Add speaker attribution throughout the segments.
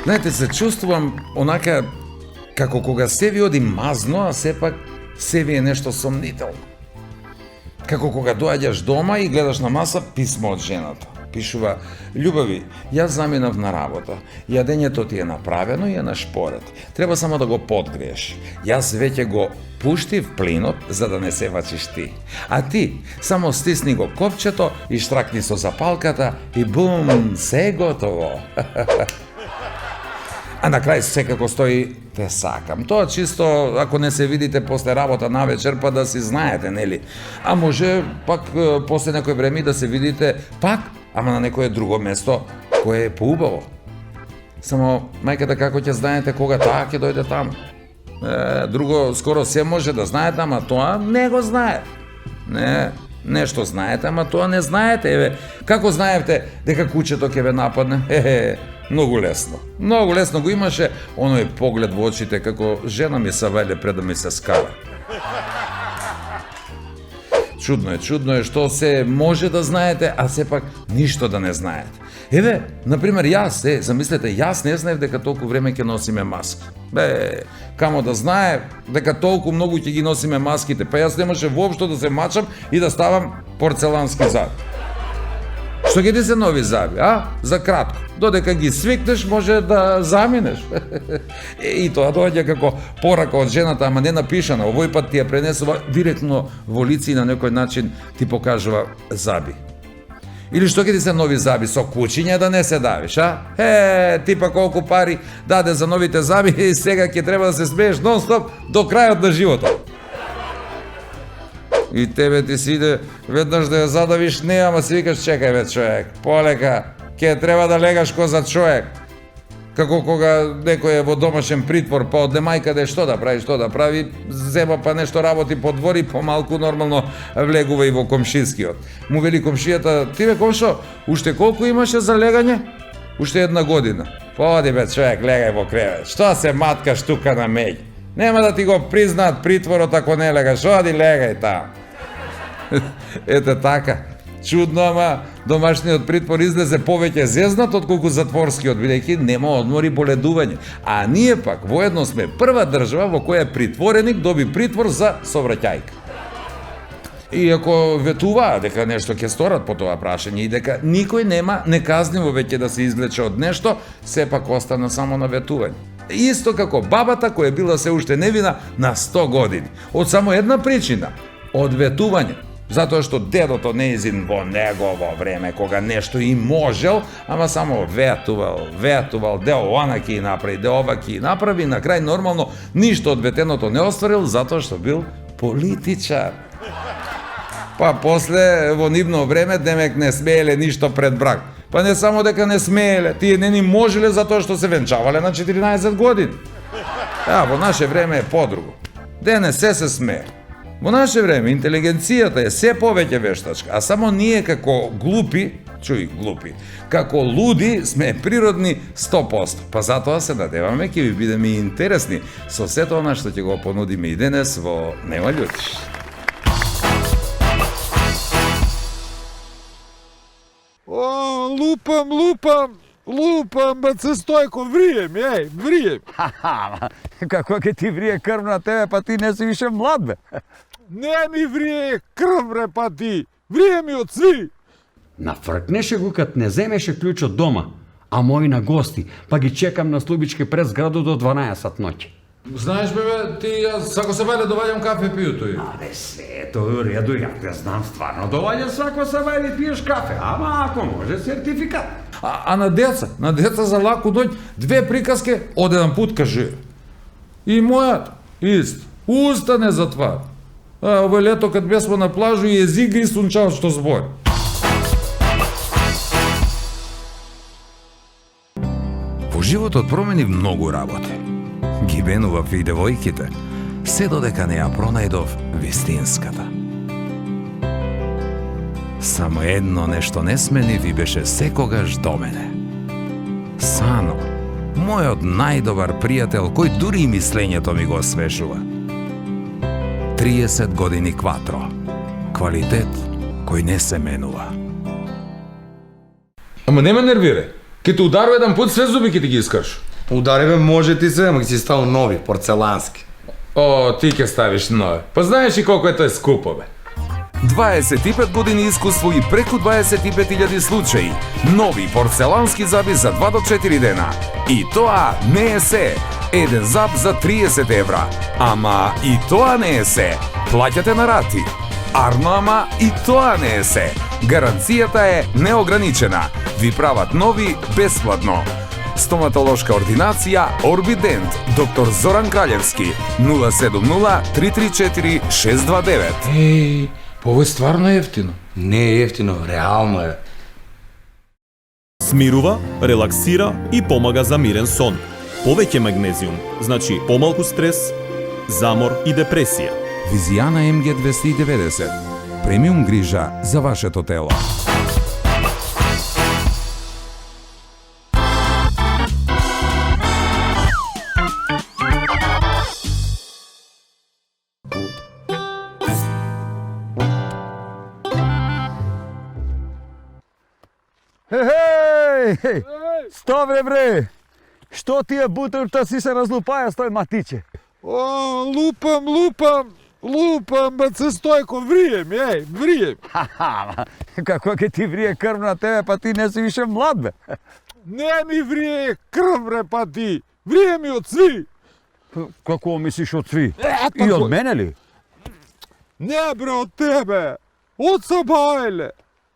Speaker 1: Знаете, се чувствувам онака како кога се ви оди мазно, а сепак се ви е нешто сомнително. Како кога доаѓаш дома и гледаш на маса писмо од жената. Пишува: "Љубави, јас заминав на работа. Јадењето ти е направено и е на шпоред. Треба само да го подгрееш. Јас веќе го пуштив плинот за да не се вачиш ти. А ти само стисни го копчето и штракни со запалката и бум, се е готово." А на крај секако стои: "Те сакам." Тоа чисто ако не се видите после работа навечер, па да си знаете, нели? А може пак после некој време да се видите пак, ама на некое друго место кое е поубаво. Само мајката како ќе знаете кога таа ќе дојде таму? Друго скоро се може да знаете, ама тоа не го знае. Не, нешто знаете, ама тоа не знаете. Еве, како знаевте дека кучето ќе ве нападне? Многу лесно. Многу лесно го имаше оној поглед во очите како жена ми савеле пред да ми се скара. Чудно е што се може да знаете, а сепак ништо да не знаете. Еве, например, јас, замислете, јас не знаев дека толку време ќе носиме маски. Камо да знае дека толку многу ќе ги носиме маските, па јас немаше воопшто да се мачам и да ставам порцелански заби. Што ќе ти се нови заби, а? За кратко. Додека ги свикнеш, може да заминеш. И тоа доаѓа како порака од жената, ама не напишана. Овој пат ти ја пренесува директно во лице и на некој начин ти покажува заби. Или што ќе ти се нови заби, со кучиња да не се давиш, а? Ти па колку пари даде за новите заби и сега ќе треба да се смееш нон-стоп до крајот на животот. И тебе ти си иде веднаш да ја задавиш неа, ама си викаш: "Чекај бе, човек, полека, ќе треба да легаш ко за човек." Како кога некој е во домашен притвор, па одне мајка што да прави, зема па нешто работи по двори, помалку нормално влегува и во комшинскиот. Му вели комшијата: "Ти бе комшо, уште колку имаше за легање?" "Уште 1 година." "Поди бе, човек, легај во кревет. Што се маткаш тука на меѓ? Нема да ти го признаат притворот ако не легаш, оди легај таму." Ете така. Чудно, ама домашниот притвор излезе повеќе зезнат отколку затворскиот, бидејќи нема одмор и боледување. А ние пак воедно сме прва држава во која притвореник доби притвор за совраќајка. И ако ветуваат дека нешто ќе сторат по тоа прашање и дека никој нема неказниво веќе да се извлече од нешто, сепак остана само на ветување. Исто како бабата која била се уште невина на 100 години. Од само една причина – од ветување. Затоа што дедото неизин во негово време, кога нешто и можел, ама само ветувал, део она ќе направи, део ова ќе направи, и на крај нормално ништо од ветеното не остварил, затоа што бил политичар. Па после во нивно време демек не смееле ништо пред брак. Па не само дека не смееле, тие не ни можеле затоа што се венчавале на 14 години. Во наше време е подруго. Денес се смее. Во наше време интелигенцијата е се повеќе вештачка, а само ние како глупи, како луди сме природни 100%. Па затоа се надеваме ќе ви бидеме интересни со сето она што ќе го понудиме и денес во Нема љутиш.
Speaker 2: Лупам, бе, Стојко, врием.
Speaker 3: Како ќе ти врие крв на тебе, па ти не си више млад, бе.
Speaker 2: Не ми врие крв, бре, па ти. Врие ми од сви.
Speaker 4: Нафркнеше го кад не земеше клjuč од дома, а мој на гости, па ги чекам на Слубички през градот до 12 ноќи.
Speaker 1: Знаеш, бебе, ти јас ако се вале доваѓам кафе пију тој.
Speaker 4: Абе, се, тоа е редо, ја те знам стварно, доваѓа свако се вале пиеш кафе, ама ако може сертификат.
Speaker 1: А на деца за лаку дојд 2 приказки од еден пут кажи. И мојат ист, уста не затвара. Ово лето кад бесмо на плажу и езига и сунчал што збори.
Speaker 5: Во животот промени многу работи. Ги бенував и девојките, се додека не ја пронајдов вистинската. Само едно нешто не сменив и беше секогаш до мене. Сано, мојот најдобар пријател, кој дури и мислењето ми го освежува. 30 години кватро. Квалитет кој не се менува.
Speaker 1: Ама не ме нервирај. Ке те ударува еден пут, све зуби ке ти ги искрш.
Speaker 6: Удари бе, може ти се, ама си стал нови, порцелански.
Speaker 1: О, ти ќе ставиш нове. Па знаеш и колко е тој скупо, бе.
Speaker 5: 25 години искуство и преку 25.000 случаи. Нови порцелански заби за 2 до 4 дена. И тоа не е се. Еден заб за 30 евра. Ама и тоа не е се. Плаќате на рати. Арно, ама и тоа не е се. Гаранцијата е неограничена. Ви прават нови бесплатно. Стоматолошка ординација Орбидент, доктор Зоран Краљевски, 070-334-629.
Speaker 1: Еј, па ово е стварно ефтино.
Speaker 6: Не е ефтино, реално е.
Speaker 7: Смирува, релаксира и помага за мирен сон. Повеќе магнезиум, значи помалку стрес, замор и депресија.
Speaker 5: Визијана МГ 290. Премиум грижа за вашето тело.
Speaker 3: Хей! Сто бре! Што ти е бутурта си се разлупаја с тој матиче?
Speaker 2: О, лупам, бе, Стойко, врием, ей, врием.
Speaker 3: Ха-ха, како ќе ти врие крв на тебе, па ти не си више млад, бе.
Speaker 2: Не ми врие крв, бре, па ти. Врие ми од сви.
Speaker 3: Како мислиш од сви?
Speaker 2: Ето
Speaker 3: И од
Speaker 2: кој.
Speaker 3: мене ли?
Speaker 2: Не, бре, од тебе. Од Сабајле.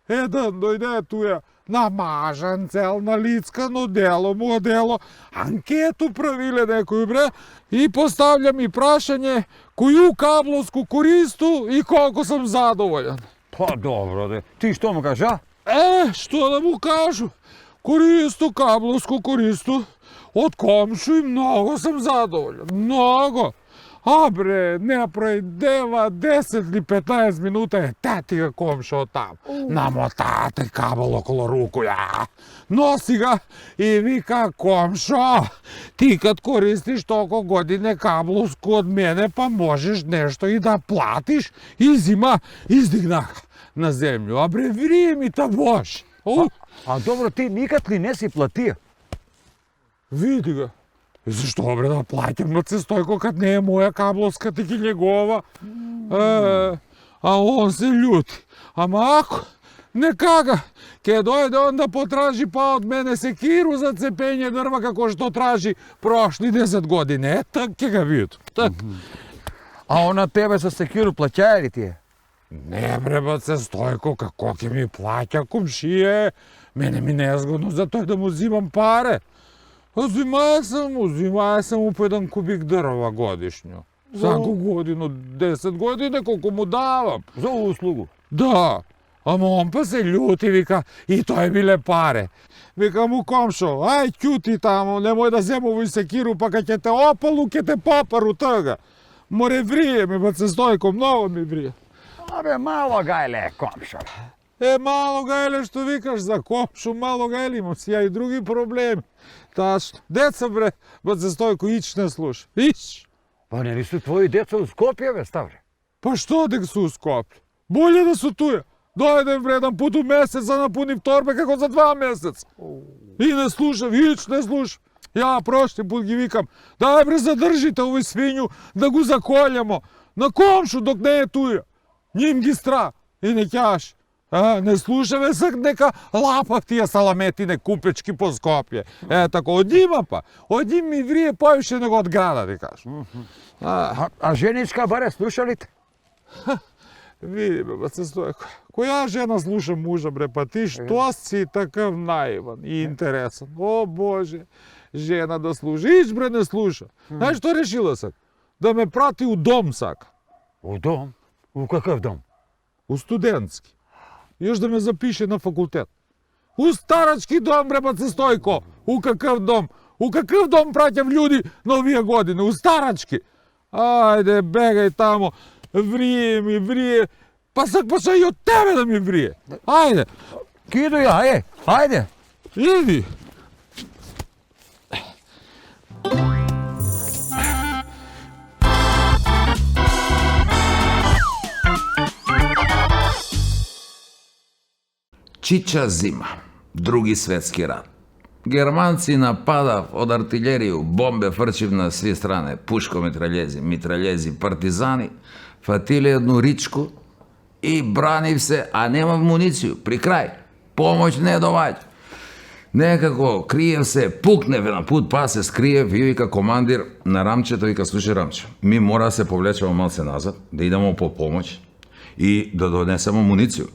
Speaker 2: Еден дојде туја, намажан цел на лицкано дело му дело, анкету правиле некој, бре, и постављам и прашање коју кабловску користу и колку сам задоволен.
Speaker 3: Па добро, де. Ти што му кажа?
Speaker 2: Што да му кажу? Користу, кабловску користу, од комшу и многу сам задоволен, многу. А бре, не пројдева 10 или 15 минута е тети га комшо од там. Намотате кабел около руку, ја. Носи ga и вика комшо, ти кад користиш толку године кабловску од мене, па можеш нешто и да платиш. И зима, издигнах на земју. А бре, врие ми та Боже.
Speaker 3: А добро, ти никад ли не си платија?
Speaker 2: Види ga. И зашто бре да плаќам на Стойко кад не е моја кабловска, таки негова? А он се љути. Ама ако некага ќе дојде он да потражи па од мене секиру за цепење дрва како што тражи прошли 10 години. Так ќе ga виду. Так.
Speaker 3: А он на тебе со секиру плаќаја ли ти е?
Speaker 2: Не бре, баце Стойко, како ќе ми плаќа комшие? Мене ми не е згодно за тој да му зимам паре. Зимаја сам му по еден кубик дрва годишњо. Саку годину, 10 години, колку му давам.
Speaker 3: За услугу.
Speaker 2: Да, ама он па се љути, вика, и тој биле паре. Вика му комшо, ај ќути тамо, немој да земови секиру, па кај ќе те опалу, ќе те попару тага. Море врие ми, баце Стойко, многу ми врие.
Speaker 3: Абе, мало гајле, комшо.
Speaker 2: Мало гајле што викаш за комшу, мало гајле, имам си ја и други проблеми. Тачно. Деца бре, баце Стойко, ич не слуша. Ич.
Speaker 3: Па не ли су твои деца у Скопје, бе, ставре?
Speaker 2: Па што дека су у Скопје? Боле да су туја. Дојдем бре, еден пут у месец да напунив торбе како за 2 месеца. И не слушам, ич не слушам. Ја прошли пут ги викам, дај бре задржите овој свињу да го заколјемо. На комшу док не е туја. Ним ги стра и не ќаш. Не слушаме сак нека лапав тие саламетине купечки по Скопје. Тако, од има па. Од им ми врие повише него од града, ти кажам.
Speaker 3: А женичка баре слушалите?
Speaker 2: Види бе, баце Стојко, која жена слуша мужа, бре, па ти што си такав наиван и интересен? О, Боже, жена да слуша. Ич, бре, не слуша. Знаеш што решила сак? Да ме прати у дом сак.
Speaker 3: У дом? У какъв дом?
Speaker 2: У студентски. Još да ме запише на факултет. У старачки дом, бре, баце Стојко. У какъв дом? У какъв дом праќам људи на овие години? У старачки. Ајде, бегај тамо. Врие ми, врие. Па сак па и од тебе да ми врие. Ајде.
Speaker 3: Киду ја, ајде.
Speaker 2: Иди.
Speaker 5: Чича зима, Други светски рат. Германци нападав од артилерију, бомбе фрчив на сви стране, пушко-митраљези, митраљези, партизани, фатиле едну ричку и бранив се, а нема муницију, при крај. Помоќ не доваѓа. Некако криев се, пукнев на пут, па се скриев и вика командир на Рамчето, вика, слушај Рамче, ми мора да се повлечеме малце назад, да идеме по помоќ и да донесеме муницију.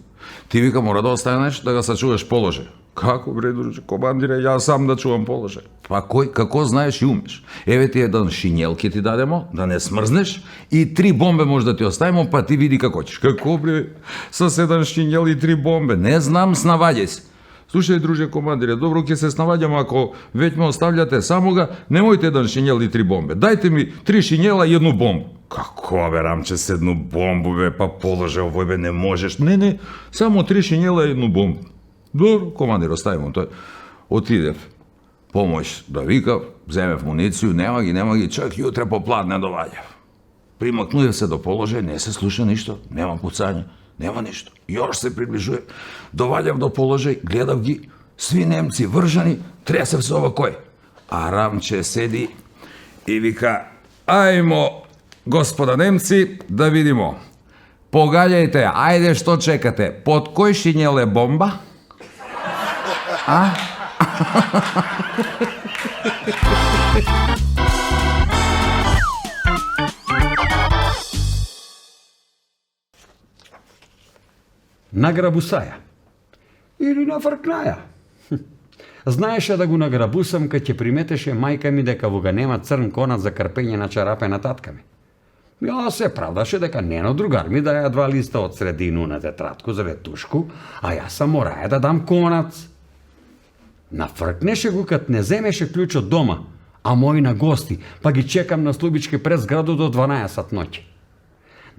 Speaker 5: Ти вика мора да останеш да го сачуваш положај. Како бре, друже, командире, јас сам да чувам положај. Па кој, како знаеш и умеш? Еве ти еден шинјел ке ти дадемо, да не смрзнеш, и 3 бомбе може да ти оставимо, па ти види како ćeš. Како бре, со 7 шинјел и 3 бомбе? Не знам, снаваѓај се. Слушај, друже командире, добро ќе се снаваѓам, ако веќе ме оставljате само га, немојте еден шинјел и 3 бомбе. Дајте ми 3 шинјела и едну бомбу. Како бе, Рамче, с едну бомбу бе, па положи овој бе, не можеш. Не, само 3 шинјела и едну бомбу. Добро, командир, оставимо тој. Отидев, помоќ да викав, земев муницију, нема ги, чак јутре по план не доваѓав. Примакнуев се до положај, не се слуша ништо, нема пуцање, нема ништо. Још се приближуе, доваѓав до положај, гледав ги, сви немци вржани, тресев се овакој. А Рамче седи и вика, ајмо, господа немци, да видимо. Погаѓајте, ајде, што чекате, под кој шинјел е бомба? А?
Speaker 4: Награбусаја. Или нафркнаја. Знаеше да го награбусам кога ќе приметеше мајка ми дека во га нема црн конат за крпење на чарапе на татка ми. Ја се правдаше дека нено другар ми даја 2 листа од средину на тетрадку за ветушку, а јас сам мораја да дам конац. Нафркнеше го кад не земеше клjuč од дома, а мој на гости, па ги чекам на Слубички пред зграду до 12 ноќи.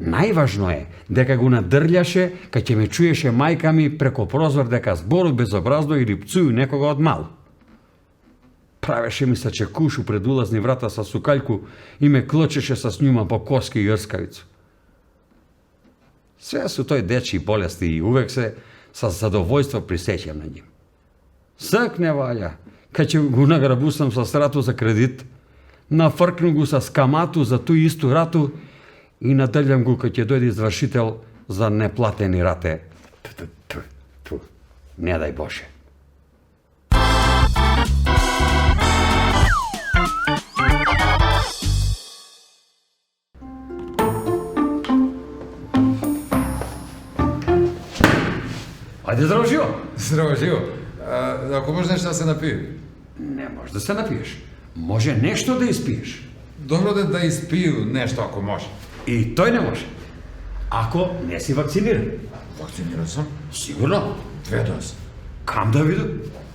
Speaker 4: Најважно е дека го надрљаше кај ќе ме чуеше мајка ми преко прозор дека збору безобразно или пцуju некога од мал. Правеше ми се чекушу пред улазни врата со сукаљку и ме клочеше со њума по коски и јрскавицу. Све су тој дечи болести и увек се со задоволство присеќам на нив. Сак не валја, кај ќе го награбусам со страту за кредит, нафркну го со скамату за тој исту рату и надрљам го кај ќе дојде извршител за неплатени рате. Не дај Боже. Ајде, здраво живо!
Speaker 1: Здраво, живо. Ако може нешто да се напие.
Speaker 4: Не може да се напиеш. Може нешто да испиеш.
Speaker 1: Добро да испию нешто ако може.
Speaker 4: И тој не може. Ако не си вакциниран.
Speaker 1: Вакциниран сум.
Speaker 4: Сигурно.
Speaker 1: 2 дози.
Speaker 4: Кам да видам?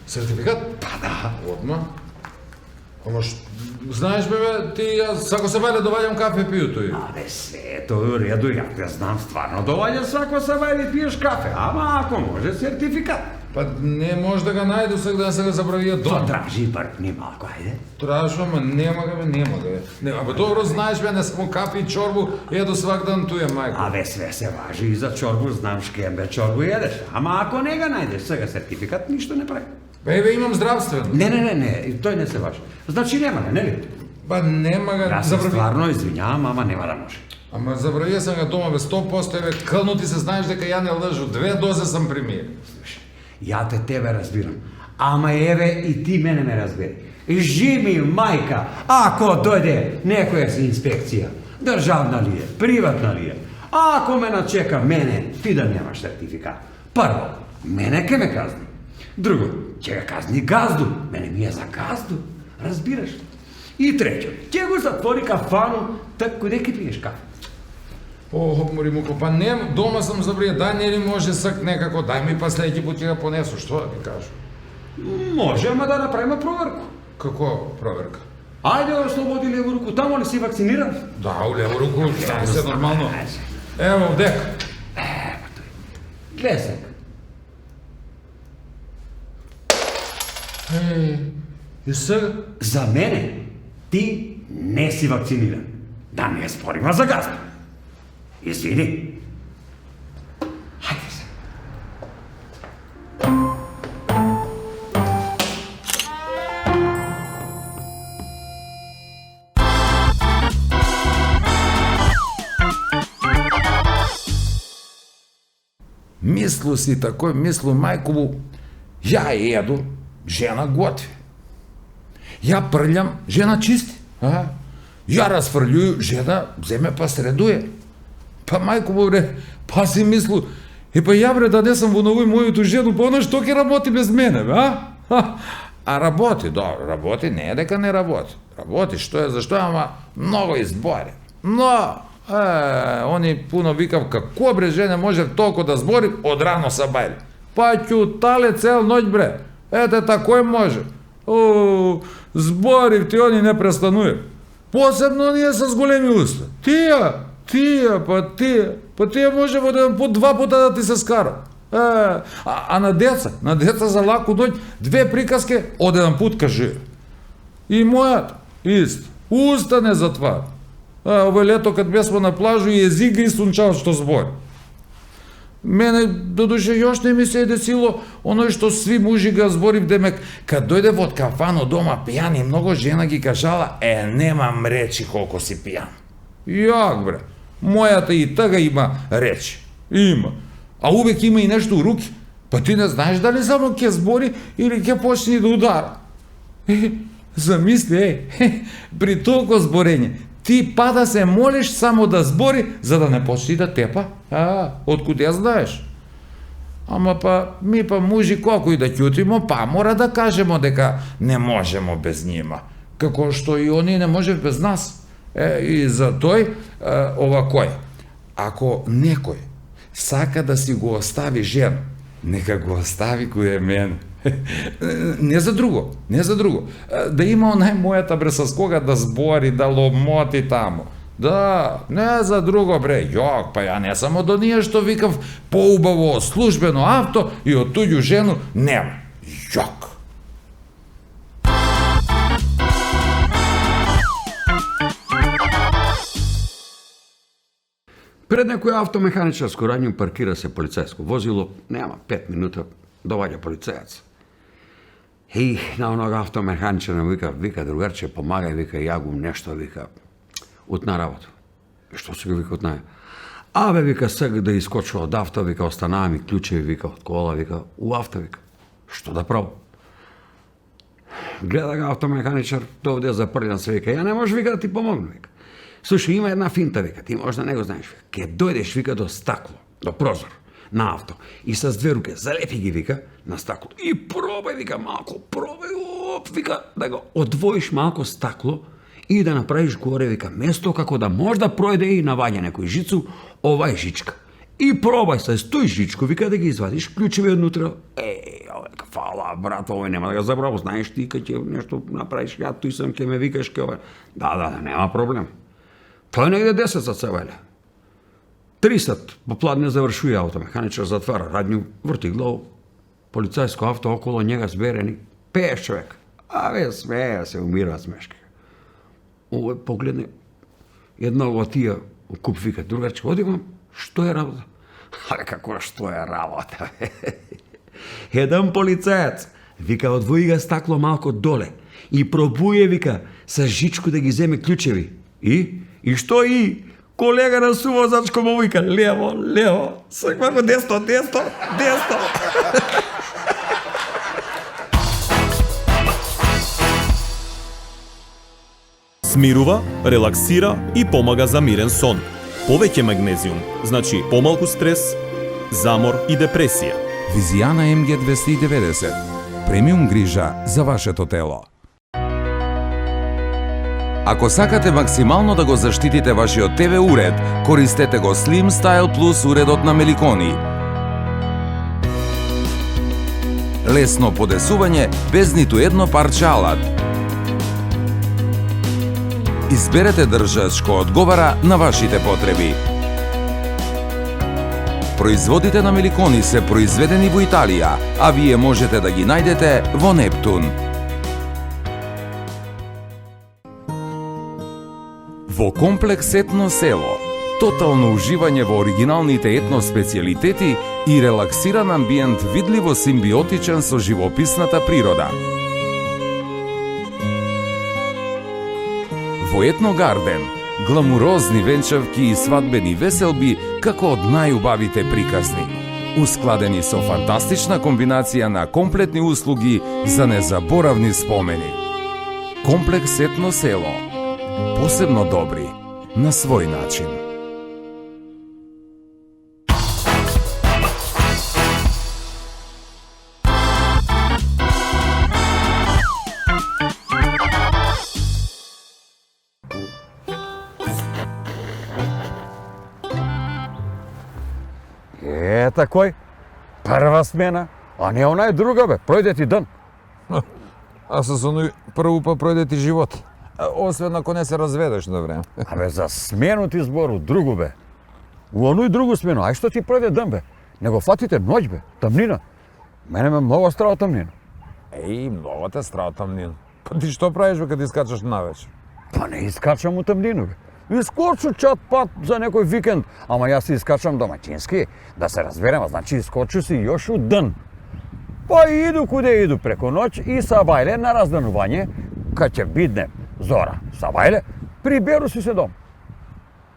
Speaker 1: Сертификат?
Speaker 4: Па да.
Speaker 1: Одма. Ама знаеш бе, ти јас ако се вале доваѓам кафе пију тој.
Speaker 4: Абе, се е тој у реду, ја те знам стварно доваѓа свако се вајде пиеш кафе, ама ако може сертификат.
Speaker 1: Па не може да го најду сега да се го забравија
Speaker 4: Тоа
Speaker 1: дом.
Speaker 4: тражи бркни малко, ајде.
Speaker 1: Тражам, ама нема га бе. Нема, бе добро знаеш бе, не само кафе и чорбу, еду свак дан туја мајко.
Speaker 4: Абе, све се важи и за чорбу, знам шкембе чорбу едеш. Ама ако не го најдеш сега сертификат, ништо не прави.
Speaker 1: Бе, имам здравствено.
Speaker 4: Не, тој не се важи. Значи нема га, нели?
Speaker 1: Па нема га,
Speaker 4: Јас се
Speaker 1: забрави.
Speaker 4: стварно извинјавам, ама нема да може.
Speaker 1: Ама забравија сам га дома бе 100%, бе, кълнути се знаеш дека ја не лъжу, 2 дозе сам примиер.
Speaker 4: Ја тебе разбирам. Ама еве и ти мене ме разбери. Жими, мајка, ако дојде некоја си инспекција, државна ли е, приватна ли е, ако ме начека мене, ти да немаш сертификат. Прво, мене ке ме казни. Друго, ќе га казни газду, мене ми е за газду, разбираш? И трето, ќе го затвори кафану, так куде ке пиеш кафе?
Speaker 1: О, мори муко, па не, дома сам забрија, дај не ли може сак некако, дај ми па следеќи пат ќе га понесу, што да ти кажу?
Speaker 4: Може, ама да направиме проверку.
Speaker 1: Како проверка?
Speaker 4: Ајде, ослободи лево руку, тамо ли си вакциниран?
Speaker 1: Да, у лево руку, да, се нормално. Ево, дека.
Speaker 4: Гледай сега.
Speaker 1: И сега?
Speaker 4: За мене, ти не си вакциниран. Да не спорима за газда. Извини. Хајде се.
Speaker 1: Мислу си такој, мислу мајкову, ја еду, жена готви. Ја прљам, жена чисти. Ја расфрлјую, жена земе па средуе. Па мајкову бре, па си мислу, па ја бре да не сам во новој мојуту жену, па она што ќе работи без мене, бе, А работи, добро, работи, не е дека не работи. Работи, што е, зашто, ама многу избори. Но, они пуно викав, како бре жене може толку да збори, од рано са бајли. Па ќутале цел ноќ бре, ете такој може. Зборив ти, они не престануе. Посебно ние с големи уста. Па тие може во еден пут, два пута да ти се скара. А на деца за лаку ноќ, две приказки, од еден пут кажи. И мојата, ист, уста не затвара. Овој лето кад бесмо на плажу, езика и сунчав што збори. Мене, додуше, још не ми се е десило оној што сви мужи га зборив, демек, кад дојде во кафано дома пијан и многу жена ги кажала, немам речи колку си пијан. Јак, бре, мојата и тага има речи. Има. А увек има и нешто у руки. Па ти не знаеш дали само ќе збори или ќе почне да удара. Замисли, при толку зборење, ти па да се молиш само да збори, за да не почне да тепа? Откуд ја знаеш? Ама па, ми па мужи колку и да ќутимо, па мора да кажемо дека не можемо без нима. Како што и они не можев без нас. И за тој, овакој, ако некој сака да си го остави жена, нека го остави кој е мен. Не за друго. Да има онај мојата бре с кога да збори, да ломоти тамо. Да, не за друго бре. Јок, па ја не само до ние што викав поубаво службено авто и од туѓу жену нема. Јок.
Speaker 4: Пред некој автомеханичарско радњу паркира се полицајско возило, нема 5 минута, доваѓа полицајац. И на онога автомеханичар вика другарче, помагај, вика, ја го нешто, вика, утна работа. И што се го вика утна? Вика, сега да искочува од авто, вика, останаа ми клучеви, вика, од кола, вика, у авто, вика. Што да право? Гледа га автомеханичар, довде запрљан се, вика, ја не може, вика, да ти помогну, вика. Слушай, има една финта, вика, ти може да не го знаеш, вика. Ке дојдеш, вика, до стакло, до прозор, на авто, и с две руке залепи ги, вика, на стакло. И пробај, вика, малко, вика, да го одвоиш малко стакло и да направиш горе, вика, место како да може да пројде и наваѓа некој жицу, ова е жичка. И пробај с тој жичко, вика, да ги извадиш, клучеви однутра. Вика, фала, брат, овој нема да го забраво, знаеш ти, кај ќе нешто направиш, ја тој сам ќе ме викаш, ке овој. Да, нема проблем. Тој негде 10 сат се вајле. 3 сат попладне завршуја автомеханичар, затвара радњу, врти главу, полицајско авто около njega зберени, 5 човек. Смеја се, умира смешки. Овој погледне, една од тие куп вика, другарче, одимам, што е работа? Како што е работа? Еден полицајац, вика, одвои га стакло малко доле и пробуе, вика, с жичко да ги земе клучеви. И што и? Колега на сувозачко му вика, лево, секвако десно.
Speaker 7: Смирува, релаксира и помага за мирен сон. Повеќе магнезиум, значи помалку стрес, замор и депресија.
Speaker 5: Визијана МГ 290. Премиум грижа за вашето тело. Ако сакате максимално да го заштитите вашиот ТВ уред, користете го Slim Style Plus уредот на Меликони. Лесно подесување без ниту едно парче алат. Изберете држач кој одговара на вашите потреби. Производите на Меликони се произведени во Италија, а вие можете да ги најдете во Нептун. Во комплекс Етно село, тотално уживање во оригиналните етно специјалитети и релаксиран амбиент видливо симбиотичен со живописната природа. Во Етно Гарден, гламурозни венчавки и свадбени веселби како од најубавите приказни. Ускладени со фантастична комбинација на комплетни услуги за незаборавни спомени. Комплекс Етно село. Посебно добри на свој начин.
Speaker 3: Кој? Прва смена, а не онај друга бе, пројде ти ден.
Speaker 1: А со оној прву па пројде ти живот. Освен ако не се разведеш на време.
Speaker 3: Абе, за смену ти збору, другу бе. У оној другу смену, ај што ти пројде ден бе? Не го фатите ноќ бе, тамнина. Мене ме многу страо тамнина.
Speaker 1: Еј, многу те страо тамнина. Па ти што правиш бе кога искачаш навечер?
Speaker 3: Па не искачам у тамнину бе. Искочу чат пат за некој викенд, ама јас се искачам домаќински, да се разбереме, значи искочу си још у ден. Па иду куде иду преку ноќ и сабајле на разданување, кај ќе бидне зора, сабајле, приберу си се дом.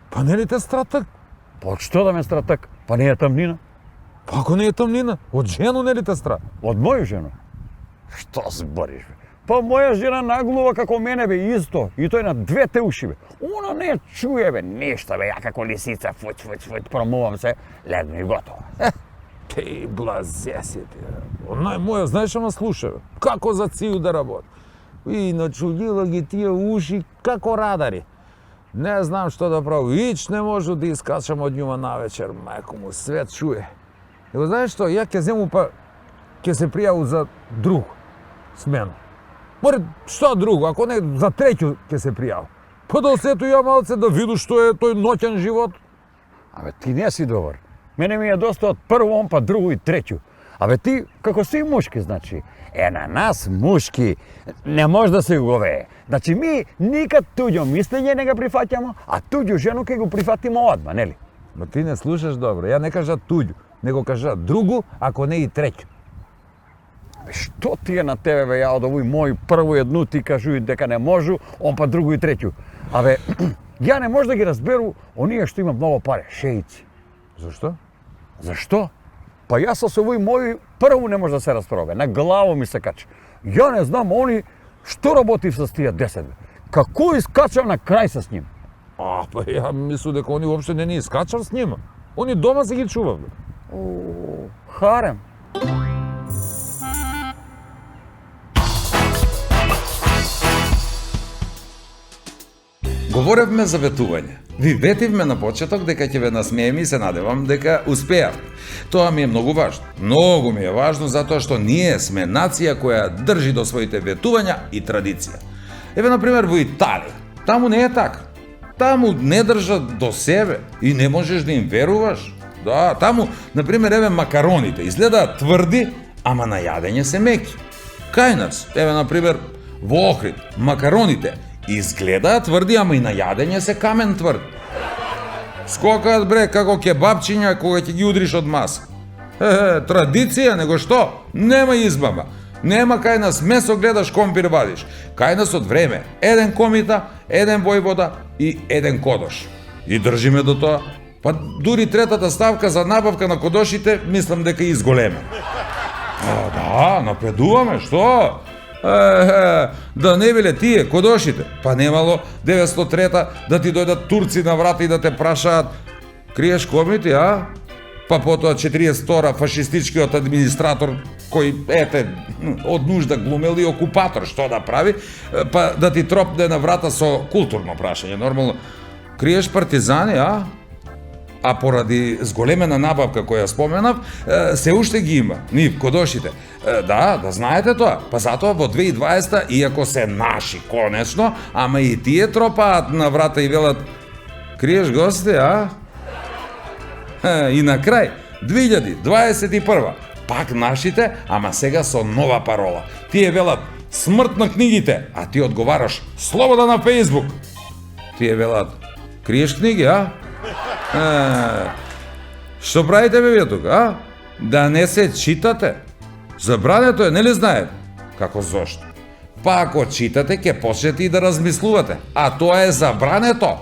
Speaker 1: Па не ли те стратак?
Speaker 3: Па од што да ме стратак? Па не е тамнина.
Speaker 1: Па ако не е тамнина, од жену не ли те стра?
Speaker 3: Од моја жена. Што збориш бе? Па моја жена наглува како мене бе исто, и тој на двете уши бе. Она не чуе бе нешто бе, ја како лисица, фут, промувам се, легна и готово.
Speaker 1: Ти блазе си ти. Онај моја, знаеш ама слуша бе. Како за цiju да работи. И начудила ги тие уши како радари. Не знам што да прави. Ич не можу да искачам од њума навечер, мајко му, свет чуе. Его знаеш што, ја ќе зему па ќе се пријаву за друг смена. Море, што друго, ако не за треќу ќе се пријави. Па да осету ја малце да виду што е тој ноќен живот.
Speaker 3: Абе ти не си добар. Мене ми е доста од прво, он па друго и треќу. Абе ти, како си мушки, значи, на нас мушки не може да се говее. Значи ми никад туѓо мислење не го прифаќамо, а туѓу жену ќе го прифатимо одма, нели?
Speaker 1: Ма ти не слушаш добро, ја не кажа туѓу, него кажа другу, ако не и треќу.
Speaker 3: Бе, што ти е на тебе, бе, ја од овој мој прво едну ти кажуј дека не можу, он па другу и треќу. Абе, ја не може да ги разберу оние што има многу пари, шејци.
Speaker 1: Зашто?
Speaker 3: Зашто? Па јас со овој мој прво не може да се расправа, на главо ми се качи. Ја не знам они што работи со тие 10 бе. Како искачав на крај со ним?
Speaker 1: А, па ја мислу дека они уопште не ни искачав с нима. Они дома се ги чував. Бе.
Speaker 3: О, харем.
Speaker 5: Говоревме за ветување. Ви ветивме на почеток дека ќе ве насмееме и се надевам дека успеав. Тоа ми е многу важно. Многу ми е важно затоа што ние сме нација која држи до своите ветувања и традиција. Еве, например, во Италија. Таму не е така. Таму не држат до себе и не можеш да им веруваш. Да, таму, например, еве макароните изгледаат тврди, ама на јадење се меки. Кај нас, еве, например, во Охрид, макароните изгледаат тврди, ама и на јадење се камен тврд. Скокаат бре како кебапчиња кога ќе ги удриш од маса. Традиција, него што? Нема избаба. Нема кај нас месо гледаш, компир вадиш. Кај нас од време еден комита, еден војвода и еден кодош. И држиме до тоа. Па дури третата ставка за набавка на кодошите, мислам дека изголеме. Да, напредуваме, што? Да не биле тие кодошите, па немало 903-та да ти дојдат турци на врата и да те прашаат криеш комити, а? Па потоа 42-та фашистичкиот администратор кој, ете, од нужда глумел и окупатор, што да прави, па да ти тропне на врата со културно прашање, нормално. Криеш партизани, а? А поради зголемена набавка која споменав, се уште ги има, нив, кодошите. Да знаете тоа. Па затоа во 2020, иако се наши, конечно, ама и тие тропаат на врата и велат криеш гости, а? И на крај, 2021, пак нашите, ама сега со нова парола. Тие велат смрт на книгите, а ти одговараш слобода на Фејсбук. Тие велат криеш книги, а? Што правите бе вие тука, а? Да не се читате? Забрането е, нели знаете? Како зошто? Па ако читате, ќе почнете и да размислувате. А тоа е забрането.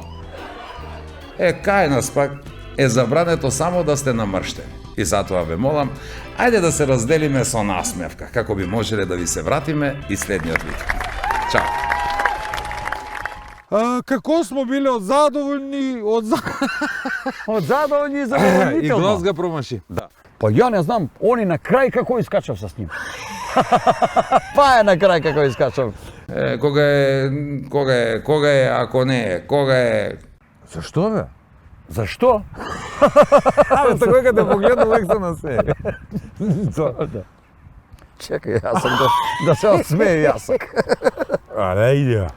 Speaker 5: Кај нас пак е забрането само да сте намрштени.
Speaker 1: И затоа ве молам, ајде да се разделиме со насмевка, како би можеле да ви се вратиме и следниот викенд. Чао!
Speaker 2: Како смо биле од задоволни,
Speaker 3: Од задоволни и
Speaker 2: И
Speaker 3: задоволнително.
Speaker 2: глас га промаши.
Speaker 3: Па ја не знам, они на крај како искачав со ним. Па е на крај како искачав.
Speaker 1: Кога е, ако не е, кога е...
Speaker 3: Зашто бе? Зашто? Абе, такој кога те погледна лек се насмее. Чекај, јас сам да се осмее јасак.
Speaker 2: Аре, иде.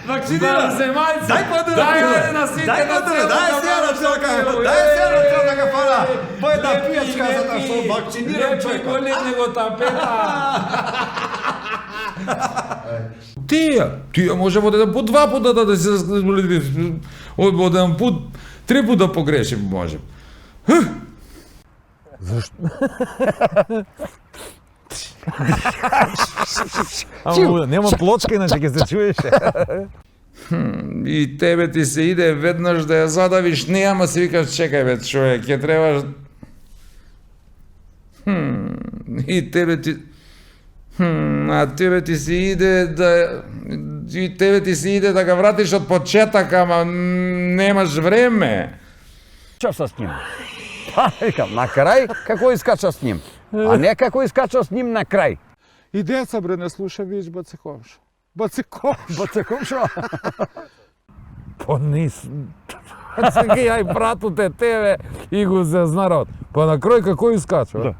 Speaker 1: Вакцинирам се, мајце! Дај подура! Дај на сите на цело!
Speaker 6: Дај сега на човека! Дај сега на човека да га пара! Бој да пиеш казата што вакцинирам човека!
Speaker 1: него тапета! Тие може од еден пут, два пута да се... Од еден пут, три пута погрешим можем.
Speaker 2: Ама нема плочка, иначе ќе се чуеше.
Speaker 1: И тебе ти се иде веднаш да ја задавиш, не, ама си викаш, чекај бе, човек, ќе требаш... И тебе ти... А тебе ти се иде да... И тебе ти се иде да ga вратиш од почеток, ама немаш време.
Speaker 3: Искачав с ним. Па, викам, на крај како искачав с ним. А не како искачав с ним на крај.
Speaker 2: И деца бре не слуша, виж бацековш. Бацековш.
Speaker 3: Бацекомшо? Па нис... Сега ја и прату те тебе и го се знарот. Па на крај како искачав?